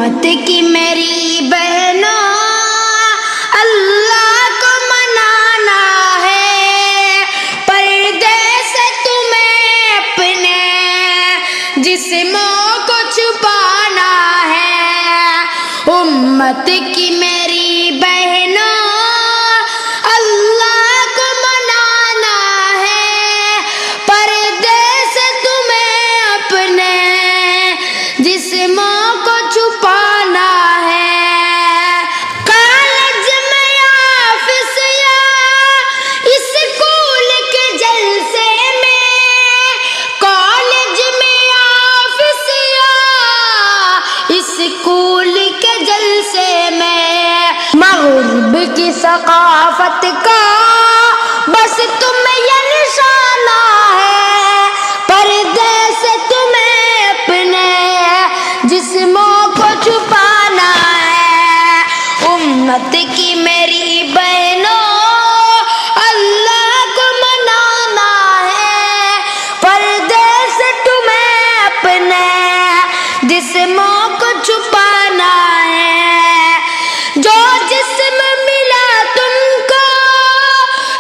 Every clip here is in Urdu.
امت کی میری بہنوں اللہ کو منانا ہے، پردے سے تمہیں اپنے جسموں کو چھپانا ہے۔ امت کی میری بہنوں اللہ کو منانا ہے، پردے سے تمہیں اپنے جسموں کو چھپانا ہے۔ کالج میں آفس یا اسکول کے جلسے میں، کالج میں آفس یا اسکول کے جلسے میں، مغرب کی ثقافت کا بس تمہیں یہ نشانہ ہے، پردے سے تمہیں اپنے جسموں کو چھپانا ہے۔ امت کی میری بہنوں اللہ کو منانا ہے، پردے سے تمہیں اپنے جسموں کو چھپانا ہے۔ جو جسم ملا تم کو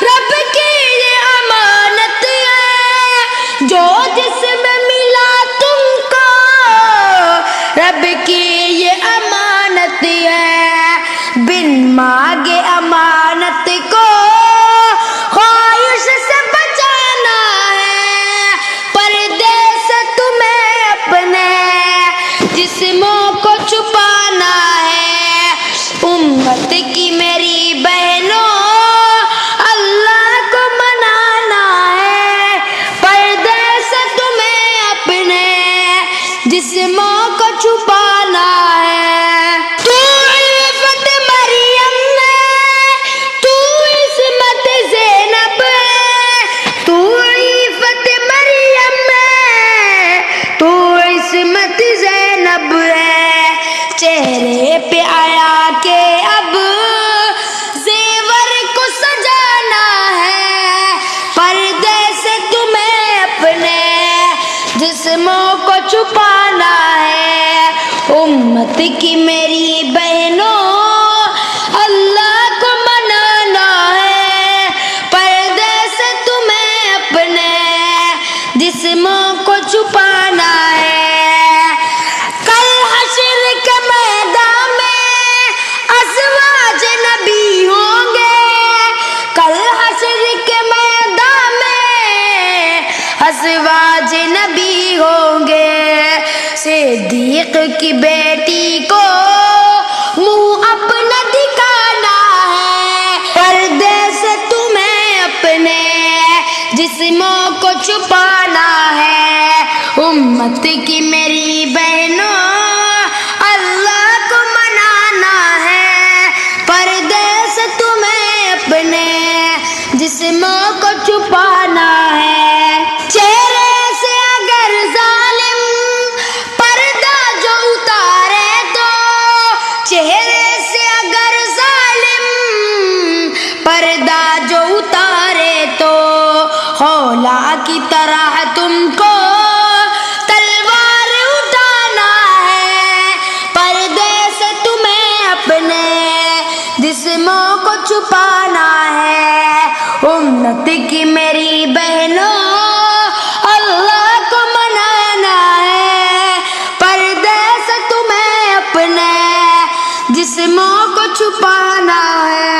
رب کی یہ امانت ہے، جو جسم ملا تم کو رب کی یہ امانت ہے، بن مانگے امانت کو خواہش سے بچانا ہے، پردے سے تمہیں اپنے جسموں کو چھپانا ہے۔ امت کی میری بہنوں اللہ کو منانا ہے، پردے سے تمہیں اپنے جسموں کو چھپانا ہے۔ تو عفت مریم ہے، تو عصمت زینب ہے، تو عفت مریم ہے، تو عصمت زینب ہے، چہرے پہ آیا کہ اب زیور کو سجانا ہے، پردے سے تمہیں اپنے جسموں کو چھپانا ہے۔ امت کی میری بہنوں اللہ کو منانا ہے، پردے سے تمہیں اپنے جسموں کو چھپانا ہے۔ کل حشر کے میدان میں ازواج نبی ہوں گے، کل حشر کے میدان میں ازواج نبی ہوں گے، صدیق کی بیٹی کو منہ اپنا دکھانا ہے، پردے سے تمہیں اپنے جسموں کو چھپانا ہے۔ امت کی میری بہنوں اللہ کو منانا ہے، پردے سے تمہیں اپنے جسموں کو چھپانا ہے۔ چہرے سے اگر ظالم پردہ جو اتارے تو، چہرے سے اگر ظالم پردہ جو اتارے تو، خولا کی طرح تم کو تلوار اٹھانا ہے، پردے سے تمہیں اپنے جسموں کو چھپانا ہے۔ امت کی میری بہنوں اللہ کو منانا ہے، پردے سے تمہیں اپنے جسموں کو چھپانا ہے۔